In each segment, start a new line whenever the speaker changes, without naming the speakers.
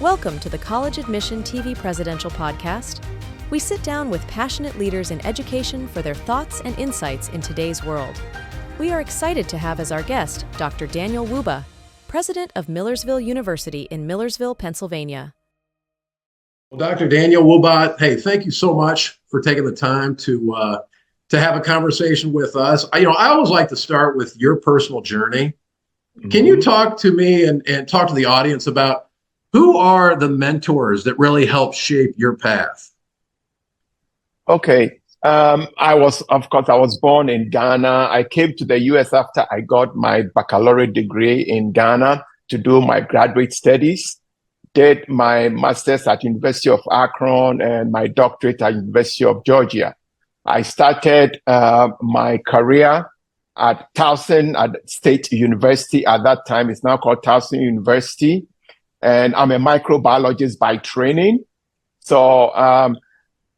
Welcome to the College Admission TV Presidential Podcast. We sit down with passionate leaders in education for their thoughts and insights in today's world. We are excited to have as our guest Dr. Daniel Wubah, President of Millersville University in Millersville, Pennsylvania.
Well, Dr. Daniel Wubah, hey, thank you so much for taking the time to have a conversation with us. I always like to start with your personal journey. Can you talk to me and talk to the audience about who are the mentors that really help shape your path?
Okay. I was born in Ghana. I came to the US after I got my baccalaureate degree in Ghana to do my graduate studies. Did my master's at University of Akron and my doctorate at University of Georgia. I started my career at Towson at State University. At that time, it's now called Towson University. And I'm a microbiologist by training. So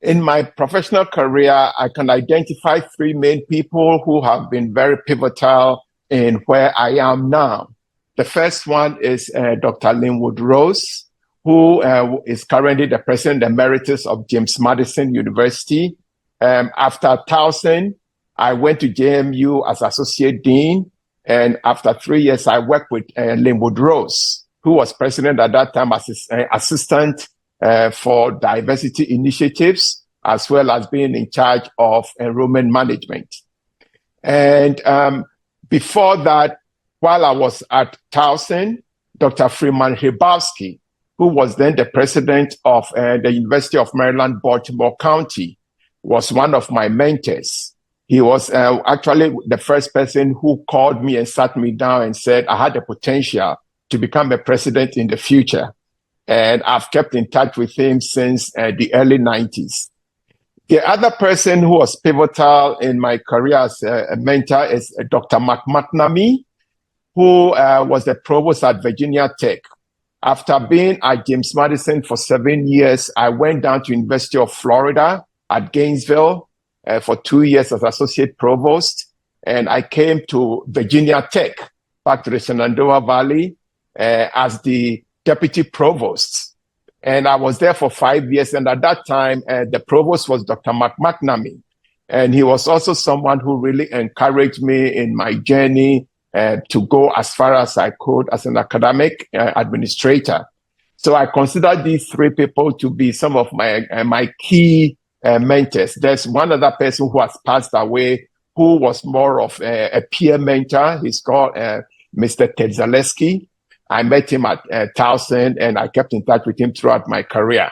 in my professional career, I can identify three main people who have been very pivotal in where I am now. The first one is Dr. Linwood Rose, who is currently the President Emeritus of James Madison University. After Towson, I went to JMU as Associate Dean. And after 3 years, I worked with Linwood Rose, who was president at that time as assistant for diversity initiatives, as well as being in charge of enrollment management. And before that, while I was at Towson, Dr. Freeman Hrabowski, who was then the president of the University of Maryland, Baltimore County, was one of my mentors. He was actually the first person who called me and sat me down and said I had the potential to become a president in the future. And I've kept in touch with him since the early 90s. The other person who was pivotal in my career as a mentor is Dr. Mark McNamee, who was the provost at Virginia Tech. After being at James Madison for 7 years, I went down to University of Florida at Gainesville for 2 years as associate provost. And I came to Virginia Tech, back to the Shenandoah Valley, as the deputy provost. And I was there for 5 years. And at that time, the provost was Dr. Mark McNamee. And he was also someone who really encouraged me in my journey to go as far as I could as an academic administrator. So I consider these three people to be some of my key mentors. There's one other person who has passed away who was more of a peer mentor. He's called Mr. Ted Zaleski. I met him at Towson, and I kept in touch with him throughout my career.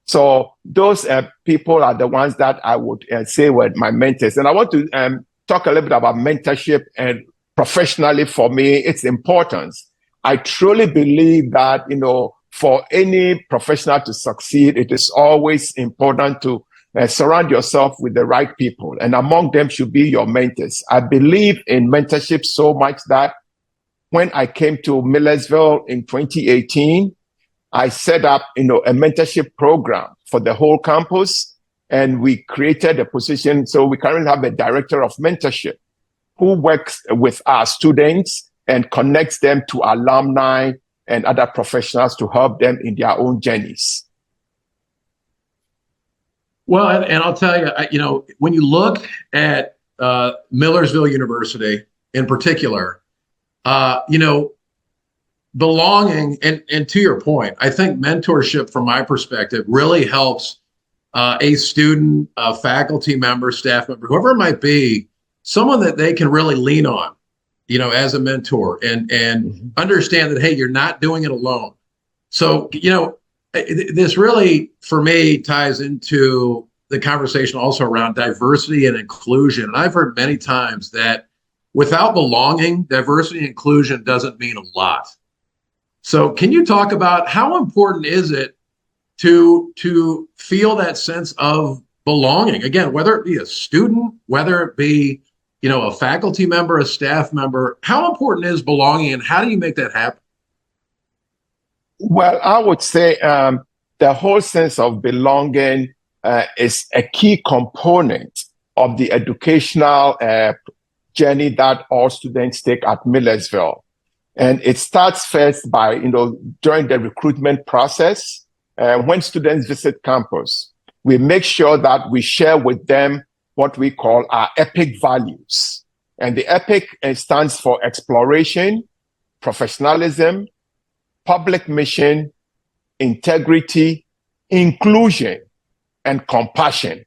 So those people are the ones that I would say were my mentors. And I want to talk a little bit about mentorship and professionally for me, its importance. I truly believe that, for any professional to succeed, it is always important to surround yourself with the right people. And among them should be your mentors. I believe in mentorship so much that when I came to Millersville in 2018, I set up, a mentorship program for the whole campus, and we created a position. So we currently have a director of mentorship who works with our students and connects them to alumni and other professionals to help them in their own journeys.
Well, and I'll tell you, when you look at Millersville University in particular, belonging, and to your point, I think mentorship from my perspective really helps a student, a faculty member, staff member, whoever it might be, someone that they can really lean on, as a mentor and understand that, hey, you're not doing it alone. So, this really, for me, ties into the conversation also around diversity and inclusion. And I've heard many times that without belonging, diversity and inclusion doesn't mean a lot. So can you talk about how important is it to feel that sense of belonging? Again, whether it be a student, whether it be, a faculty member, a staff member, how important is belonging and how do you make that happen?
Well, I would say the whole sense of belonging is a key component of the educational journey that all students take at Millersville. And it starts first by, during the recruitment process, when students visit campus, we make sure that we share with them what we call our EPIC values. And the EPIC stands for exploration, professionalism, public mission, integrity, inclusion, and compassion.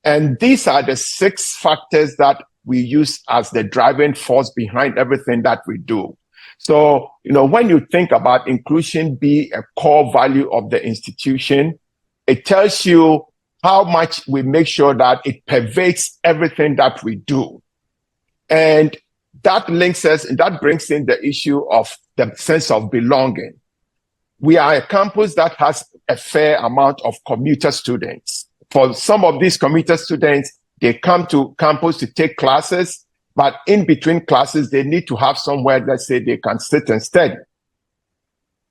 And these are the 6 factors that we use as the driving force behind everything that we do. So, when you think about inclusion be a core value of the institution, it tells you how much we make sure that it pervades everything that we do. And that links us, and that brings in the issue of the sense of belonging. We are a campus that has a fair amount of commuter students. For some of these commuter students, they come to campus to take classes, but in between classes, they need to have somewhere, let's say, they can sit and study.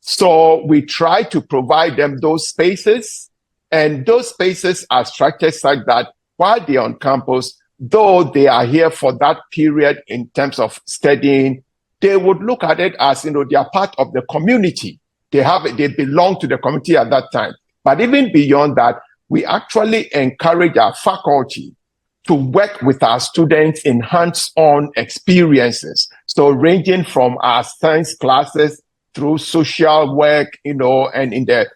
So we try to provide them those spaces, and those spaces are structured such that while they're on campus, though they are here for that period in terms of studying, they would look at it as, they are part of the community. They belong to the community at that time. But even beyond that, we actually encourage our faculty to work with our students in hands-on experiences. So ranging from our science classes through social work, and in the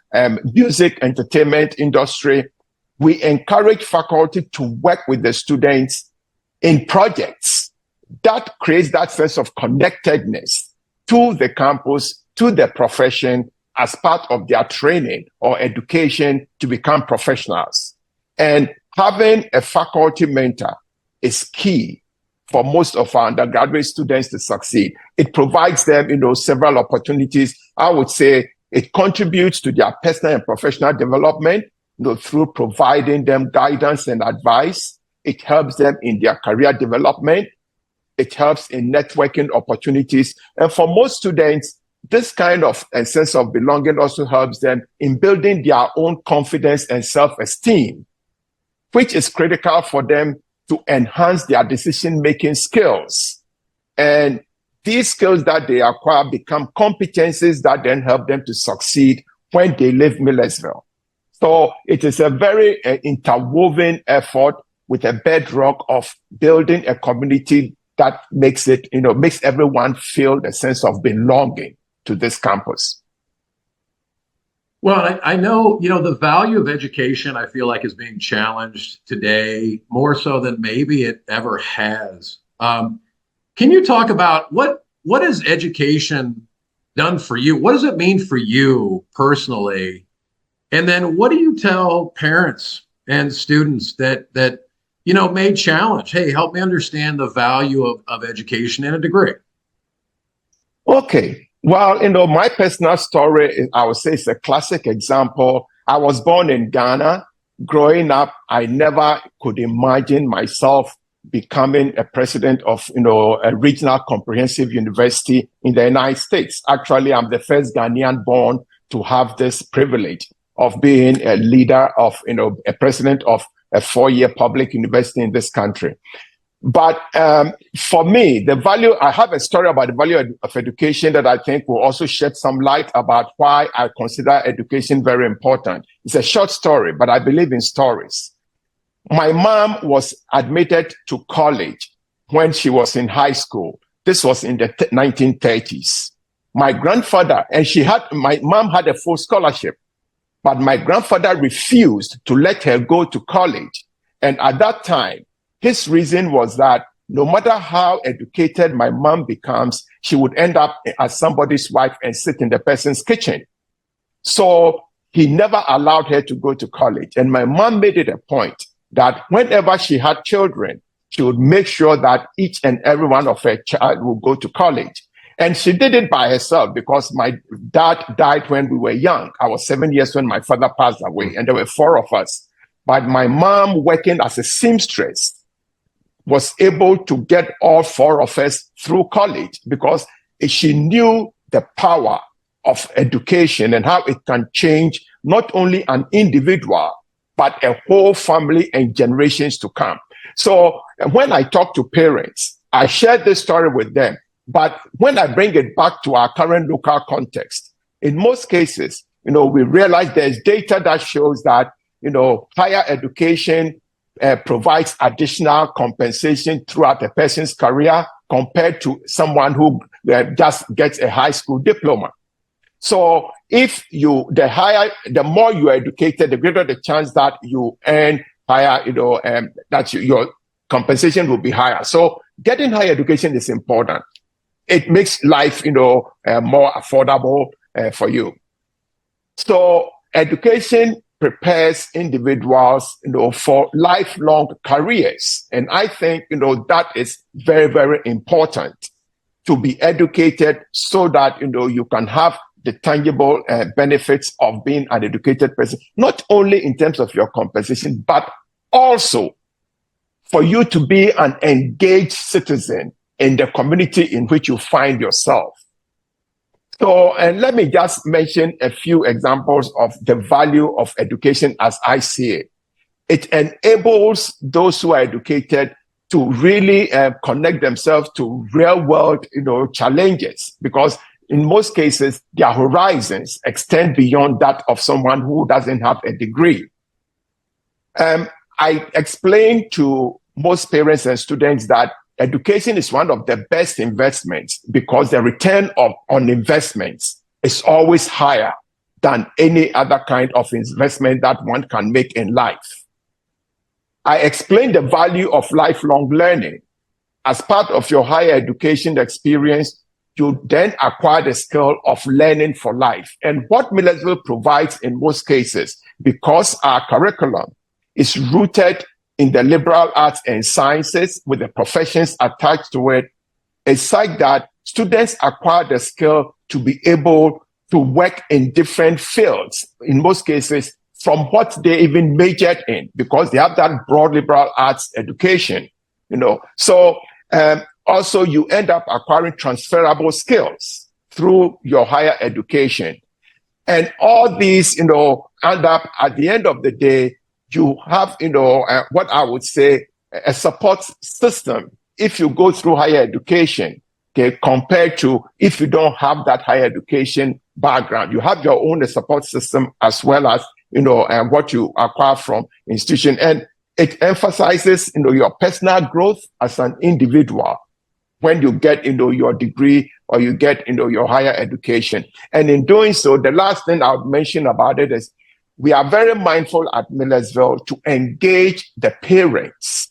music entertainment industry, we encourage faculty to work with the students in projects that creates that sense of connectedness to the campus, to the profession, as part of their training or education to become professionals. And having a faculty mentor is key for most of our undergraduate students to succeed. It provides them, several opportunities. I would say it contributes to their personal and professional development, through providing them guidance and advice. It helps them in their career development. It helps in networking opportunities. And for most students, this kind of a sense of belonging also helps them in building their own confidence and self-esteem, which is critical for them to enhance their decision-making skills. And these skills that they acquire become competencies that then help them to succeed when they leave Millersville. So it is a very interwoven effort with a bedrock of building a community that makes everyone feel the sense of belonging to this campus.
Well, I know, the value of education, I feel like, is being challenged today more so than maybe it ever has. Can you talk about what has education done for you? What does it mean for you personally? And then what do you tell parents and students that may challenge, hey, help me understand the value of education and a degree?
Okay. Well, my personal story, I would say, is a classic example. I was born in Ghana. Growing up, I never could imagine myself becoming a president of, a regional comprehensive university in the United States. Actually, I'm the first Ghanaian born to have this privilege of being a leader of, a president of a 4-year public university in this country. But for me, I have a story about the value of education that I think will also shed some light about why I consider education very important. It's a short story, but I believe in stories. My mom was admitted to college when she was in high school. This was in the 1930s. My grandfather, my mom had a full scholarship, but my grandfather refused to let her go to college. And at that time, his reason was that no matter how educated my mom becomes, she would end up as somebody's wife and sit in the person's kitchen. So he never allowed her to go to college. And my mom made it a point that whenever she had children, she would make sure that each and every one of her child would go to college. And she did it by herself because my dad died when we were young. I was 7 years when my father passed away, and there were 4 of us. But my mom, working as a seamstress, was able to get all 4 of us through college because she knew the power of education and how it can change not only an individual, but a whole family and generations to come. So when I talk to parents, I share this story with them But when I bring it back to our current local context, in most cases, we realize there's data that shows that, higher education provides additional compensation throughout a person's career compared to someone who just gets a high school diploma. So if the more you are educated, the greater the chance that you earn higher, that your compensation will be higher. So getting higher education is important. It makes life, more affordable for you. So education prepares individuals, for lifelong careers. And I think, that is very, very important to be educated so that, you can have the tangible benefits of being an educated person, not only in terms of your compensation, but also for you to be an engaged citizen in the community in which you find yourself. So, and let me just mention a few examples of the value of education as I see it. It enables those who are educated to really connect themselves to real world, challenges, because in most cases, their horizons extend beyond that of someone who doesn't have a degree. I explain to most parents and students that education is one of the best investments because the return on investments is always higher than any other kind of investment that one can make in life. I explain the value of lifelong learning. As part of your higher education experience, you then acquire the skill of learning for life. And what Millersville provides in most cases, because our curriculum is rooted in the liberal arts and sciences with the professions attached to it, it's such that students acquire the skill to be able to work in different fields, in most cases, from what they even majored in, because they have that broad liberal arts education, So also you end up acquiring transferable skills through your higher education. And all these, end up at the end of the day, you have, what I would say, a support system if you go through higher education, compared to if you don't have that higher education background. You have your own support system as well as, what you acquire from institution. And it emphasizes, your personal growth as an individual when you get, your degree or you get, your higher education. And in doing so, the last thing I would mention about it is we are very mindful at Millersville to engage the parents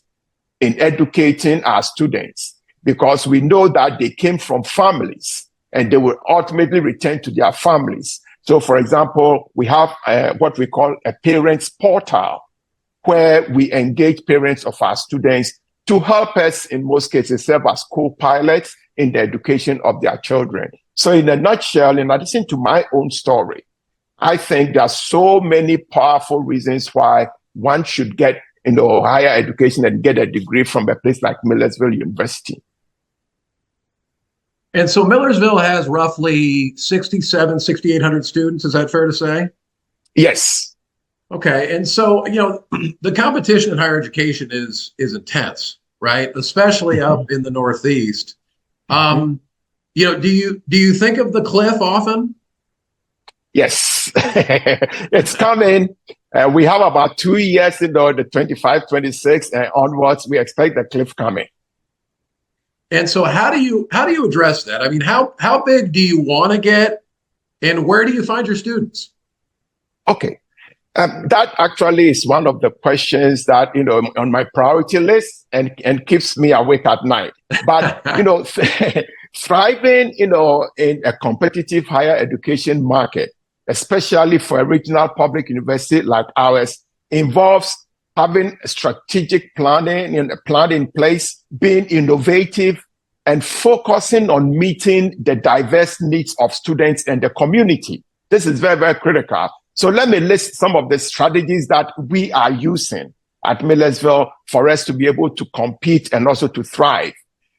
in educating our students because we know that they came from families and they will ultimately return to their families. So, for example, we have what we call a parents portal where we engage parents of our students to help us, in most cases, serve as co-pilots in the education of their children. So in a nutshell, in addition to my own story, I think there are so many powerful reasons why one should get, higher education and get a degree from a place like Millersville University.
And so Millersville has roughly 6,800 students. Is that fair to say?
Yes.
Okay. And so, the competition in higher education is intense, right? Especially up in the Northeast. Do you think of the cliff often?
Yes, it's coming. We have about 2 years, the 25, 26 and onwards, we expect the cliff coming.
And so how do you address that? I mean, how big do you want to get and where do you find your students? Okay.
That actually is one of the questions that, on my priority list and keeps me awake at night. But, thriving, in a competitive higher education market, especially for a regional public university like ours, involves having strategic planning and a plan in place, being innovative, and focusing on meeting the diverse needs of students and the community. This is very, very critical. So let me list some of the strategies that we are using at Millersville for us to be able to compete and also to thrive.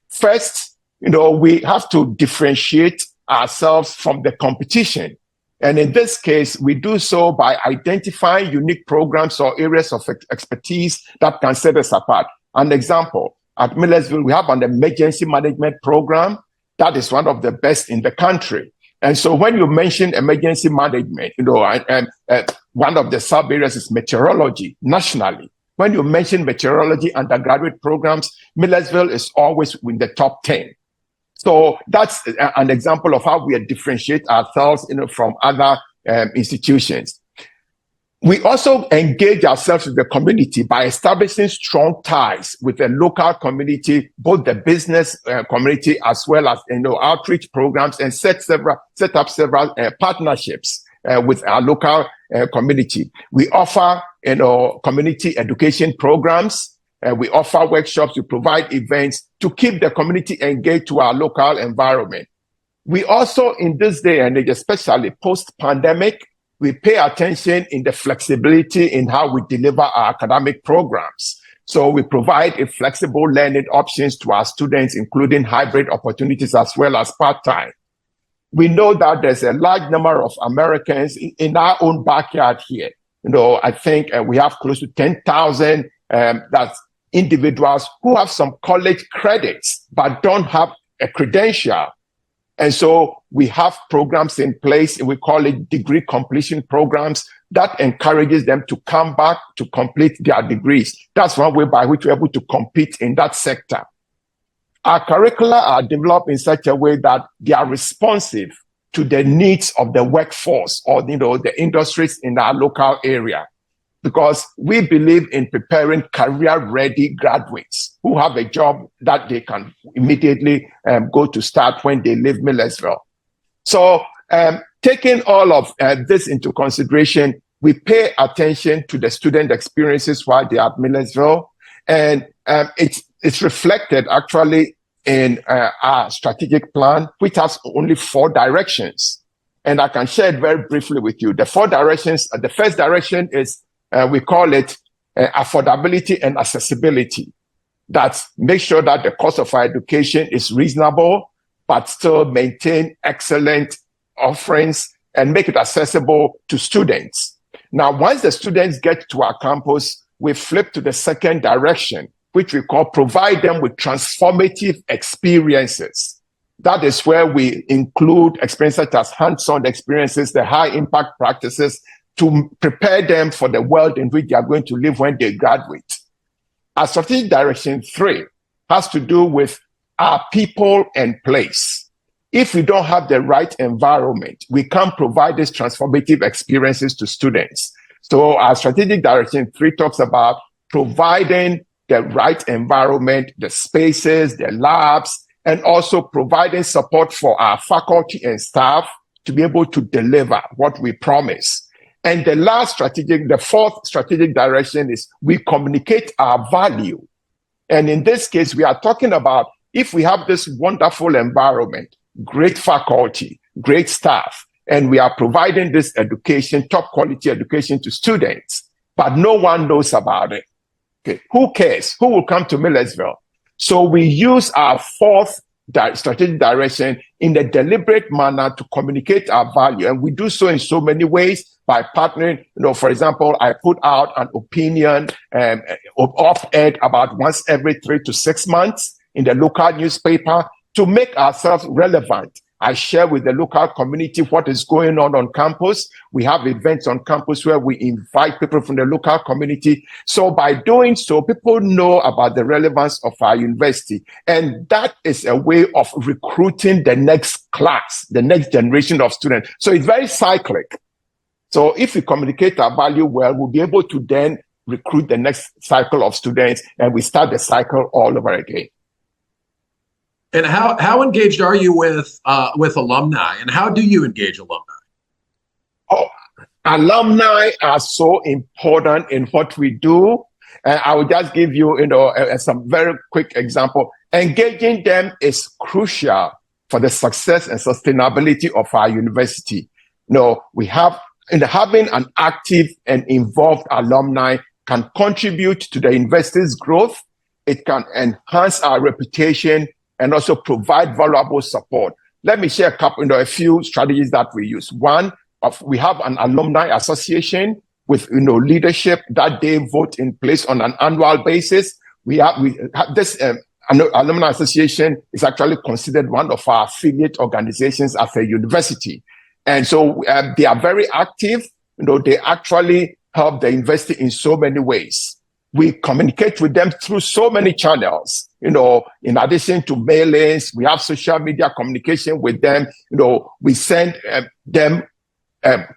First, we have to differentiate ourselves from the competition. And in this case, we do so by identifying unique programs or areas of expertise that can set us apart. An example, at Millersville, we have an emergency management program That is one of the best in the country. And so when you mention emergency management, one of the sub areas is meteorology nationally. When you mention meteorology undergraduate programs, Millersville is always in the top 10. So that's an example of how we differentiate ourselves, from other institutions. We also engage ourselves with the community by establishing strong ties with the local community, both the business community as well as outreach programs, and set up several partnerships with our local community. We offer community education programs. We offer workshops. We provide events to keep the community engaged to our local environment. We also, in this day and age, especially post-pandemic, we pay attention in the flexibility in how we deliver our academic programs. So we provide a flexible learning options to our students, including hybrid opportunities as well as part-time. We know that there's a large number of Americans in our own backyard here. I think we have close to 10,000 that's individuals who have some college credits but don't have a credential. And so we have programs in place, and we call it degree completion programs, that encourages them to come back to complete their degrees. That's one way by which we're able to compete in that sector. Our curricula are developed in such a way that they are responsive to the needs of the workforce or the industries in our local area, because we believe in preparing career-ready graduates who have a job that they can immediately go to start when they leave Millersville. So taking all of this into consideration, we pay attention to the student experiences while they are at Millersville, and it's reflected actually in our strategic plan, which has only 4 directions. And I can share it very briefly with you. The 4 directions, the first direction is we call it affordability and accessibility. That's make sure that the cost of our education is reasonable, but still maintain excellent offerings and make it accessible to students. Now, once the students get to our campus, we flip to the second direction, which we call provide them with transformative experiences. That is where we include experiences such as hands-on experiences, the high-impact practices, to prepare them for the world in which they are going to live when they graduate. Our strategic direction 3 has to do with our people and place. If we don't have the right environment, we can't provide these transformative experiences to students. So our strategic direction 3 talks about providing the right environment, the spaces, the labs, and also providing support for our faculty and staff to be able to deliver what we promise. And the 4th strategic direction is we communicate our value. And in this case, we are talking about if we have this wonderful environment, great faculty, great staff, and we are providing this education, top quality education to students, but no one knows about it. Okay, who cares? Who will come to Millersville? So we use our 4th strategic direction in a deliberate manner to communicate our value. And we do so in so many ways by partnering. For example, I put out an opinion op-ed about once every 3 to 6 months in the local newspaper to make ourselves relevant. I share with the local community what is going on campus. We have events on campus where we invite people from the local community. So by doing so, people know about the relevance of our university. And that is a way of recruiting the next class, the next generation of students. So it's very cyclic. So if we communicate our value well, we'll be able to then recruit the next cycle of students, and we start the cycle all over again.
And how engaged are you with alumni, and how do you engage alumni?
Oh, alumni are so important in what we do. I will just give you, some very quick example. Engaging them is crucial for the success and sustainability of our university. We have, having an active and involved alumni can contribute to the university's growth. It can enhance our reputation and also provide valuable support. Let me share a few strategies that we use. One, we have an alumni association with leadership that they vote in place on an annual basis. We have this Alumni Association is actually considered one of our affiliate organizations as a university. And so they are very active. They actually help the university in so many ways. We communicate with them through so many channels. In addition to mailings, we have social media communication with them. We send them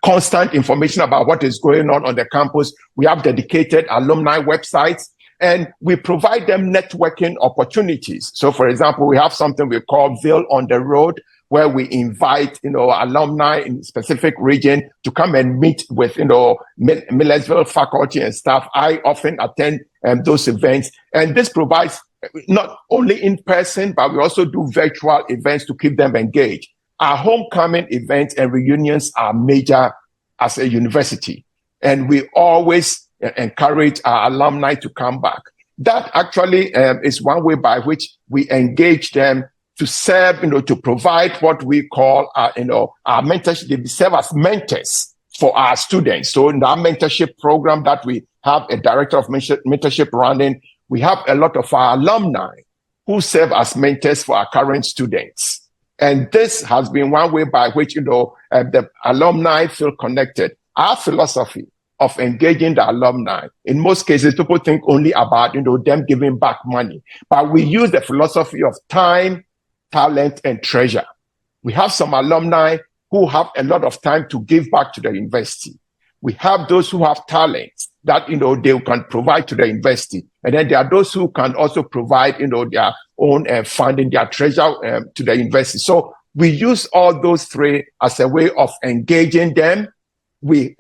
constant information about what is going on the campus. We have dedicated alumni websites, and we provide them networking opportunities. So, for example, we have something we call Ville on the Road, where we invite, alumni in specific region to come and meet with, Millersville faculty and staff. I often attend those events, and this provides not only in person, but we also do virtual events to keep them engaged. Our homecoming events and reunions are major as a university, and we always encourage our alumni to come back. That actually is one way by which we engage them to serve, to provide what we call, our mentorship. They serve as mentors for our students. So in our mentorship program that we have a director of mentorship running, we have a lot of our alumni who serve as mentors for our current students. And this has been one way by which, the alumni feel connected. Our philosophy of engaging the alumni, in most cases, people think only about, them giving back money. But we use the philosophy of time, talent, and treasure. We have some alumni who have a lot of time to give back to the university. We have those who have talents that, they can provide to the university. And then there are those who can also provide, their own funding, their treasure to the university. So we use all those three as a way of engaging them. We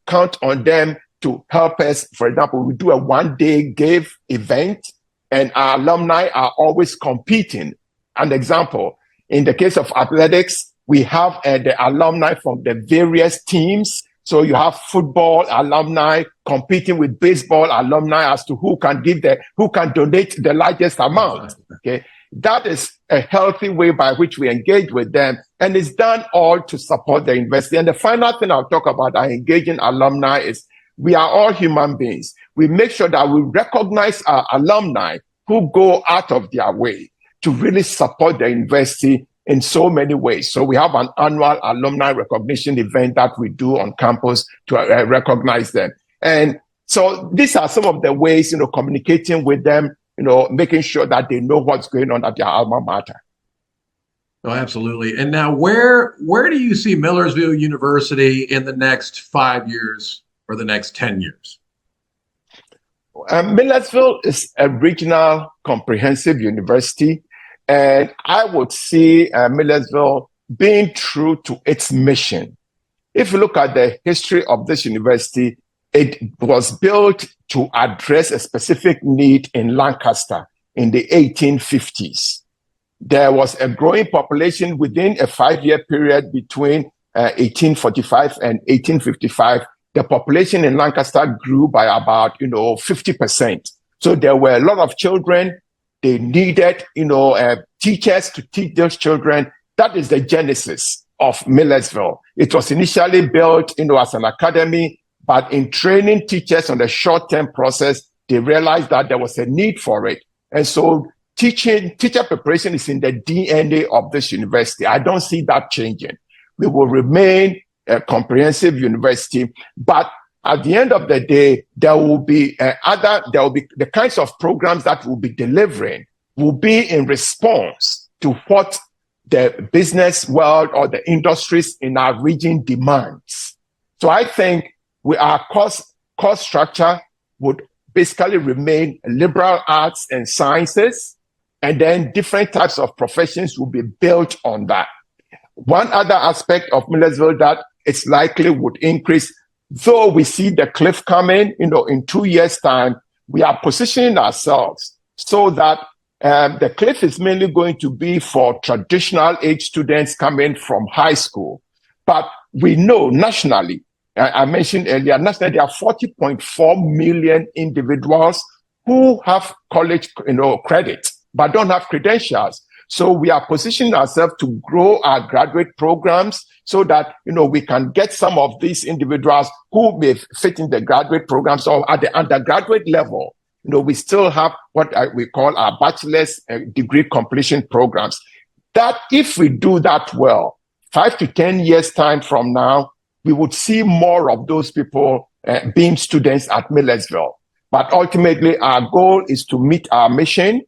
count on them to help us. For example, we do a one-day give event, and our alumni are always competing. An example, in the case of athletics, we have the alumni from the various teams. So you have football alumni competing with baseball alumni as to who can donate the largest amount. Okay, that is a healthy way by which we engage with them, and it's done all to support the university. And the final thing I'll talk about our engaging alumni is we are all human beings. We make sure that we recognize our alumni who go out of their way to really support the university in so many ways. So we have an annual alumni recognition event that we do on campus to recognize them. And so these are some of the ways, communicating with them, making sure that they know what's going on at their alma mater.
Oh, absolutely. And now where do you see Millersville University in the next 5 years or the next 10 years?
Millersville is a regional comprehensive university. And I would see Millersville being true to its mission. If you look at the history of this university, it was built to address a specific need in Lancaster in the 1850s. There was a growing population within a 5-year period between 1845 and 1855. The population in Lancaster grew by about, 50%. So there were a lot of children. They needed, teachers to teach those children. That is the genesis of Millersville. It was initially built, as an academy, but in training teachers on the short-term process, they realized that there was a need for it. And so teacher preparation is in the DNA of this university. I don't see that changing. We will remain a comprehensive university, but at the end of the day, there will be the kinds of programs that we'll be delivering will be in response to what the business world or the industries in our region demands. So I think our course structure would basically remain liberal arts and sciences, and then different types of professions will be built on that. One other aspect of Millersville that it's likely would increase, though we see the cliff coming, in 2 years' time, we are positioning ourselves so that the cliff is mainly going to be for traditional age students coming from high school. But we know nationally, I mentioned earlier, nationally, there are 40.4 million individuals who have college, credit, but don't have credentials. So we are positioning ourselves to grow our graduate programs so that, we can get some of these individuals who may fit in the graduate programs or at the undergraduate level. we still have what we call our bachelor's degree completion programs. That if we do that well, 5 to 10 years time from now, we would see more of those people being students at Millersville. But ultimately, our goal is to meet our mission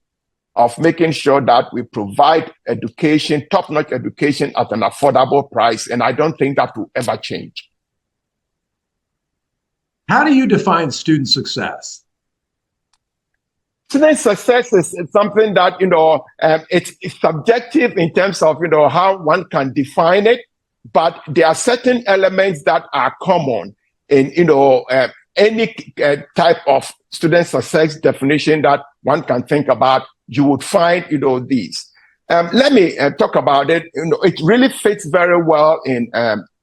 of making sure that we provide education, top-notch education at an affordable price. And I don't think that will ever change.
How do you define student success?
Student success is something that, it's subjective in terms of, how one can define it. But there are certain elements that are common in, any type of student success definition that one can think about. You would find, these. Let me talk about it. It really fits very well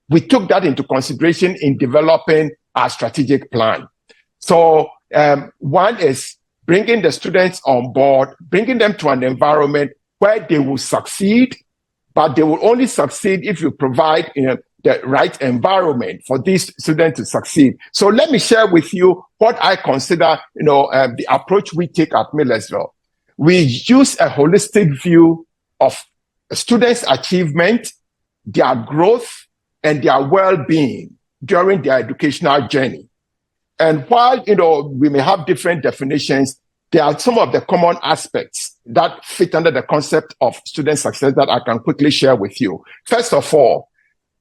we took that into consideration in developing our strategic plan. So one is bringing the students on board, bringing them to an environment where they will succeed, but they will only succeed if you provide the right environment for these students to succeed. So let me share with you what I consider, the approach we take at Millersville. We use a holistic view of students' achievement, their growth, and their well-being during their educational journey. And while, we may have different definitions, there are some of the common aspects that fit under the concept of student success that I can quickly share with you. First of all,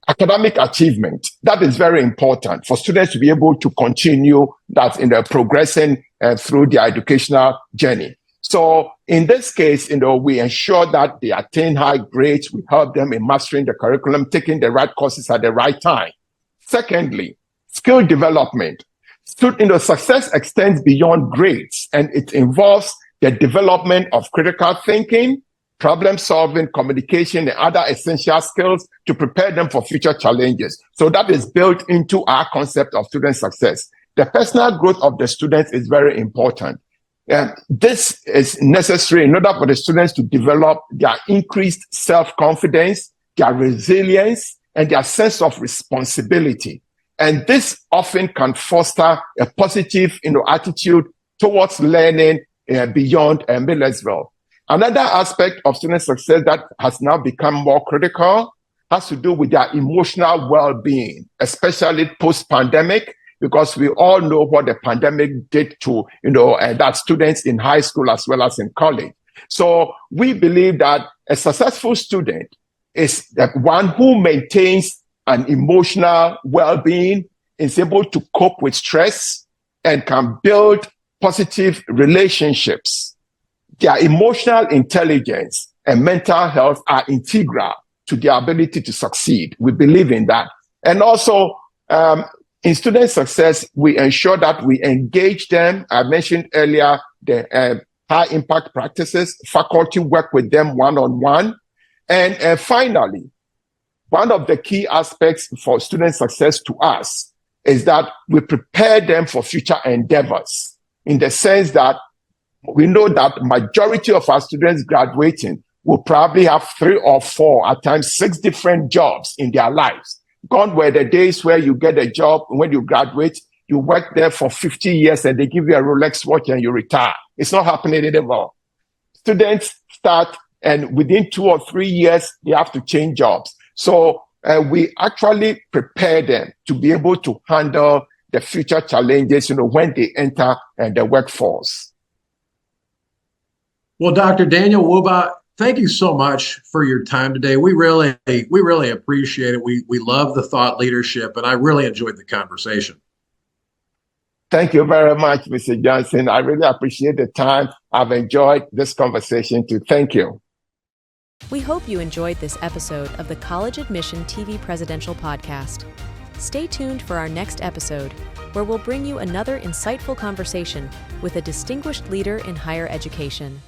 academic achievement. That is very important for students to be able to continue that progressing through their educational journey. So in this case, we ensure that they attain high grades. We help them in mastering the curriculum, taking the right courses at the right time. Secondly, skill development. Success extends beyond grades, and it involves the development of critical thinking, problem solving, communication, and other essential skills to prepare them for future challenges. So that is built into our concept of student success. The personal growth of the students is very important. This is necessary in order for the students to develop their increased self-confidence, their resilience, and their sense of responsibility. And this often can foster a positive, attitude towards learning beyond Millersville. Another aspect of student success that has now become more critical has to do with their emotional well-being, especially post-pandemic, because we all know what the pandemic did to, that students in high school as well as in college. So we believe that a successful student is one who maintains an emotional well-being, is able to cope with stress, and can build positive relationships. Their emotional intelligence and mental health are integral to their ability to succeed. We believe in that. And also, in student success, we ensure that we engage them. I mentioned earlier the high impact practices. Faculty work with them one-on-one. And finally, one of the key aspects for student success to us is that we prepare them for future endeavors, in the sense that we know that majority of our students graduating will probably have 3 or 4, at times 6 different jobs in their lives. Gone were the days where you get a job, when you graduate, you work there for 50 years and they give you a Rolex watch and you retire. It's not happening anymore. Students start, and within 2 or 3 years, they have to change jobs. So we actually prepare them to be able to handle the future challenges, when they enter the workforce.
Well, Dr. Daniel Wubah, thank you so much for your time today. We really appreciate it. We love the thought leadership, and I really enjoyed the conversation.
Thank you very much, Mr. Johnson. I really appreciate the time. I've enjoyed this conversation too. Thank you.
We hope you enjoyed this episode of the College Admission TV Presidential Podcast. Stay tuned for our next episode, where we'll bring you another insightful conversation with a distinguished leader in higher education.